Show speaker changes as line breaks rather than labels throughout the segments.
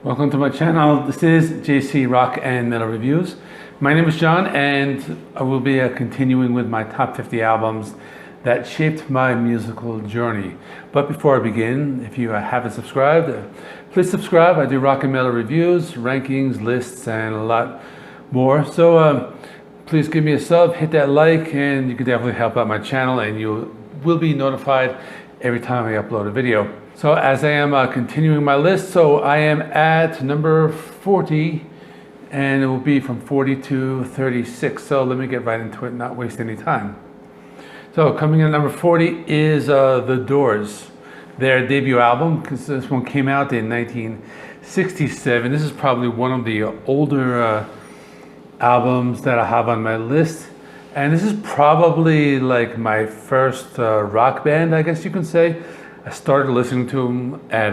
Welcome to my channel. This is JC Rock and Metal Reviews. My name is John and I will be continuing with my top 50 albums that shaped my musical journey. But before I begin, if you haven't subscribed, please subscribe. I do rock and metal reviews, rankings, lists, and a lot more. So please give me a sub, hit that like, and you can definitely help out my channel and you will be notified every time I upload a video. So as I am continuing my list, so I am at number 40 and it will be from 40 to 36. So let me get right into it, not waste any time. So coming in at number 40 is The Doors, their debut album, because this one came out in 1967. This is probably one of the older albums that I have on my list. And this is probably like my first rock band, I guess you can say. I started listening to them at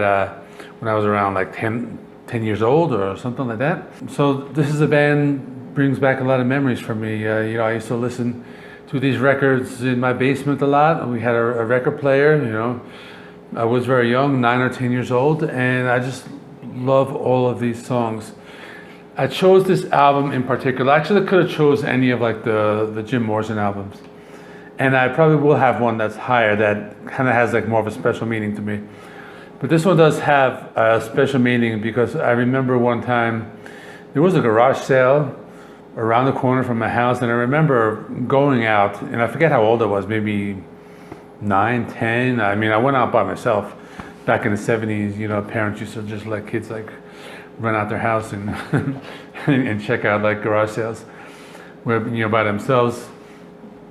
when I was around like 10 years old or something like that. So this is a band brings back a lot of memories for me. You know, I used to listen to these records in my basement a lot. We had a record player, you know. I was very young, 9 or 10 years old, and I just love all of these songs. I chose this album in particular. I actually could have chose any of like the Jim Morrison albums. And I probably will have one that's higher that kind of has like more of a special meaning to me. But this one does have a special meaning because I remember one time there was a garage sale around the corner from my house, and I remember going out, and I forget how old I was, maybe 9, 10. I mean, I went out by myself back in the 70s. You know, parents used to just let kids like run out their house and and check out like garage sales where, you know, by themselves.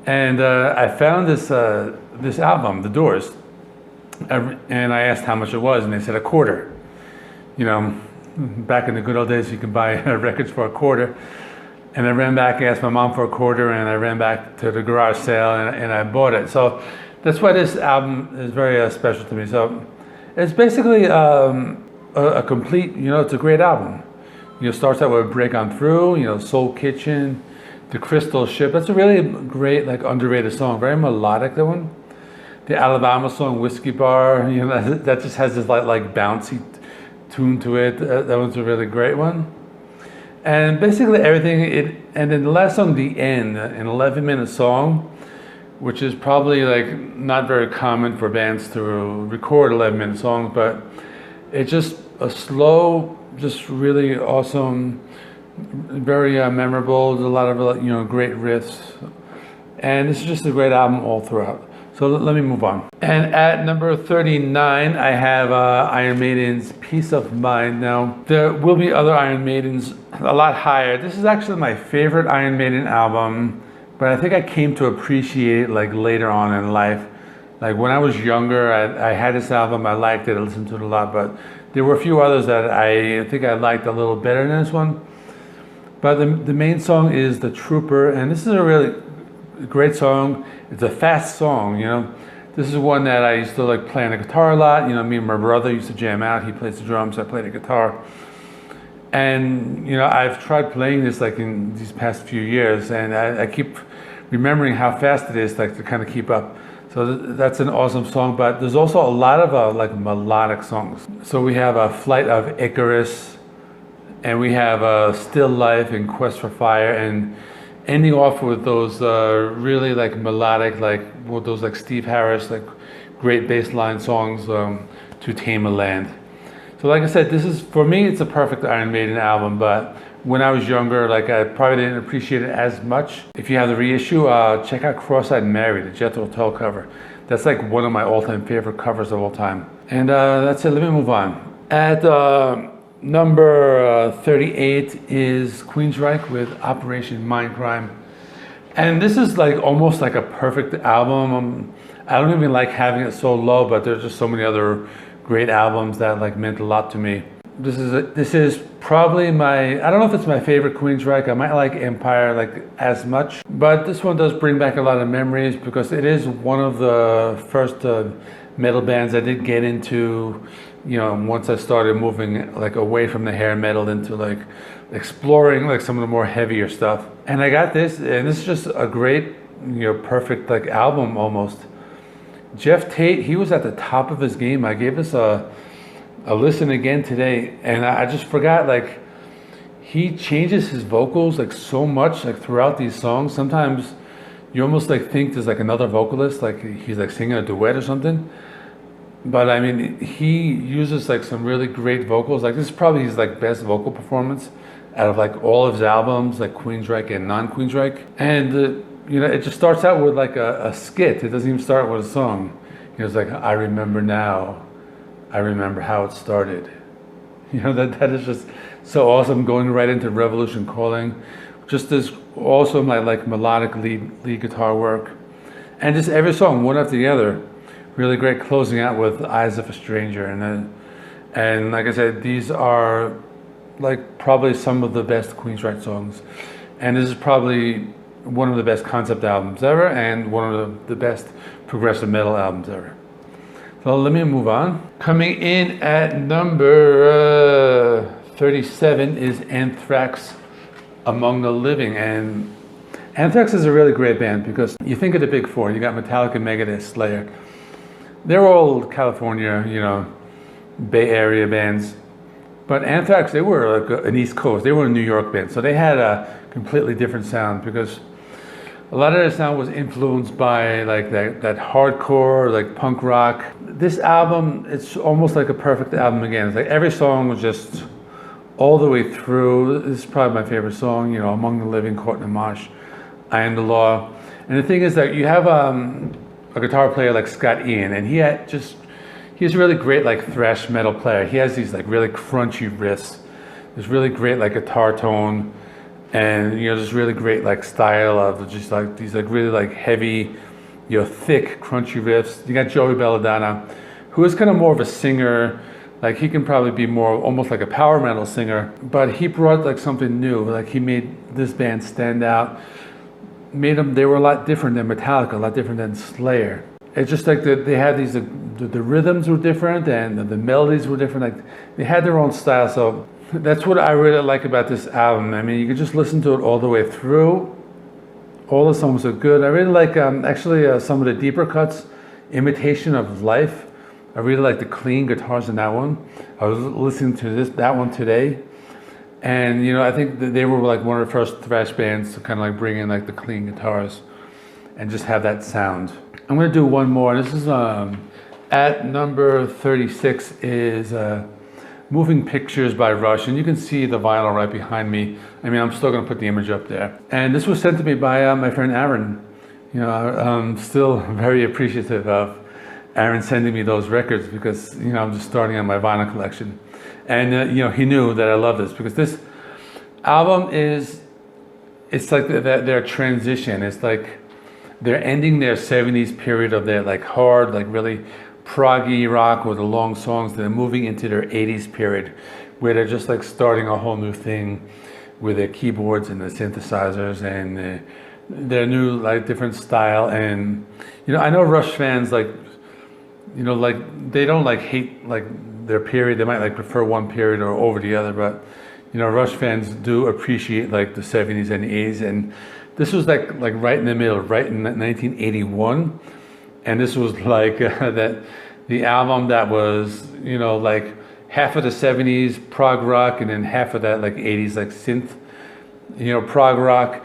And I found this this album, The Doors, and I asked how much it was, and they said $0.25. You know, back in the good old days, you could buy records for $0.25. And I ran back, asked my mom for $0.25, and I ran back to the garage sale and I bought it. So that's why this album is very special to me. So it's basically a complete, you know, it's a great album. You know, it starts out with Break On Through, you know, Soul Kitchen, The Crystal Ship. That's a really great, like, underrated song. Very melodic, that one. The Alabama song, Whiskey Bar, you know, that just has this like bouncy tune to it. That one's a really great one. And basically everything, and then the last song, The End, an 11-minute song, which is probably like not very common for bands to record 11-minute songs, but it's just a slow, just really awesome, very memorable. There's a lot of, you know, great riffs, and this is just a great album all throughout. So let me move on. And at number 39, I have Iron Maiden's Peace of Mind. Now, there will be other Iron Maidens a lot higher. This is actually my favorite Iron Maiden album, but I think I came to appreciate it like later on in life. Like when I was younger, I had this album, I liked it, I listened to it a lot, but there were a few others that I think I liked a little better than this one. But the main song is The Trooper, and this is a really great song. It's a fast song, you know. This is one that I used to like play on the guitar a lot. You know, me and my brother used to jam out. He plays the drums, I play the guitar. And, you know, I've tried playing this like in these past few years, and I keep remembering how fast it is like to kind of keep up. So that's an awesome song, but there's also a lot of like melodic songs. So we have a Flight of Icarus, and we have Still Life and Quest for Fire, and ending off with those really like melodic, like with those like Steve Harris, like great bass line songs, To Tame a Land. So like I said, this is, for me, it's a perfect Iron Maiden album, but when I was younger, like I probably didn't appreciate it as much. If you have the reissue, check out Cross-Eyed Mary, the Jethro Tull cover. That's like one of my all-time favorite covers of all time. And that's it, let me move on. At number 38 is Queensryche with Operation Mindcrime. And this is like almost like a perfect album. I don't even like having it so low, but there's just so many other great albums that like meant a lot to me. This is probably my, I don't know if it's my favorite Queensryche. I might like Empire like as much, but this one does bring back a lot of memories because it is one of the first metal bands I did get into, you know, once I started moving like away from the hair metal into like exploring like some of the more heavier stuff. And I got this, and this is just a great, you know, perfect like album almost. Jeff Tate, he was at the top of his game. I gave this a I listened again today, and I just forgot, like, he changes his vocals like so much, like throughout these songs. Sometimes you almost like think there's like another vocalist, like he's like singing a duet or something. But I mean, he uses like some really great vocals. Like this is probably his like best vocal performance out of like all of his albums, like Queensryche and non-Queensryche. And you know, it just starts out with like a skit. It doesn't even start with a song. You know, it's like, I remember now, I remember how it started. You know, that is just so awesome, going right into Revolution Calling. Just this awesome like melodic lead guitar work. And just every song, one after the other, really great, closing out with Eyes of a Stranger. And like I said, these are like probably some of the best Queensryche songs. And this is probably one of the best concept albums ever, and one of the best progressive metal albums ever. So let me move on. Coming in at number 37 is Anthrax, Among the Living. And Anthrax is a really great band because you think of the big four. You got Metallica, Megadeth, Slayer. They're all California, you know, Bay Area bands. But Anthrax, they were like an East Coast. They were a New York band. So they had a completely different sound because a lot of their sound was influenced by like that hardcore, like punk rock. This album, it's almost like a perfect album again. It's like every song was just all the way through. This is probably my favorite song, you know, Among the Living, Caught in a Mosh, I Am the Law. And the thing is that you have a guitar player like Scott Ian, and he's a really great like thrash metal player. He has these like really crunchy riffs. There's really great like guitar tone. And you know, just really great like style of just like these like really like heavy, you know, thick, crunchy riffs. You got Joey Belladonna, who is kind of more of a singer. Like he can probably be more almost like a power metal singer, but he brought like something new. Like he made this band stand out. They were a lot different than Metallica, a lot different than Slayer. It's just like they had these, the rhythms were different and the melodies were different. Like they had their own style. So that's what I really like about this album. I mean, you can just listen to it all the way through. All the songs are good. I really like actually some of the deeper cuts. Imitation of Life. I really like the clean guitars in that one. I was listening to that one today. And you know, I think that they were like one of the first thrash bands to kind of like bring in like the clean guitars and just have that sound. I'm gonna do one more. This is at number 36 is Moving Pictures by Rush, and you can see the vinyl right behind me. I mean, I'm still gonna put the image up there. And this was sent to me by my friend Aaron. You know, I'm still very appreciative of Aaron sending me those records because, you know, I'm just starting on my vinyl collection. And, you know, he knew that I love this because this album it's like their transition. It's like they're ending their 70s period of their like hard, like really proggy rock with the long songs. They're moving into their 80s period where they're just like starting a whole new thing with their keyboards and the synthesizers and their new like different style. And, you know, I know Rush fans like, you know, like they don't like hate like their period. They might like prefer one period or over the other, but you know, Rush fans do appreciate like the 70s and the 80s. And this was like right in the middle, right in 1981. And this was like the album that was, you know, like half of the 70s prog rock and then half of that like 80s like synth, you know, prog rock.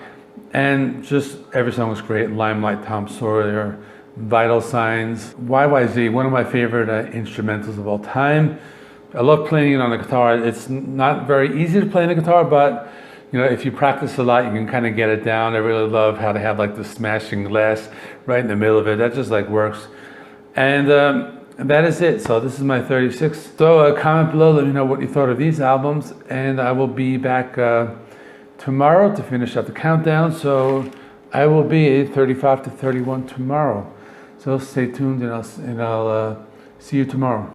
And just every song was great. Limelight, Tom Sawyer, Vital Signs, YYZ, one of my favorite instrumentals of all time. I love playing it on the guitar. It's not very easy to play on the guitar, but you know, if you practice a lot, you can kind of get it down. I really love how they have like the smashing glass right in the middle of it. That just like works. And that is it. So this is my 36. So comment below, let me know what you thought of these albums, and I will be back tomorrow to finish up the countdown. So I will be 35 to 31 tomorrow. So stay tuned, and I'll see you tomorrow.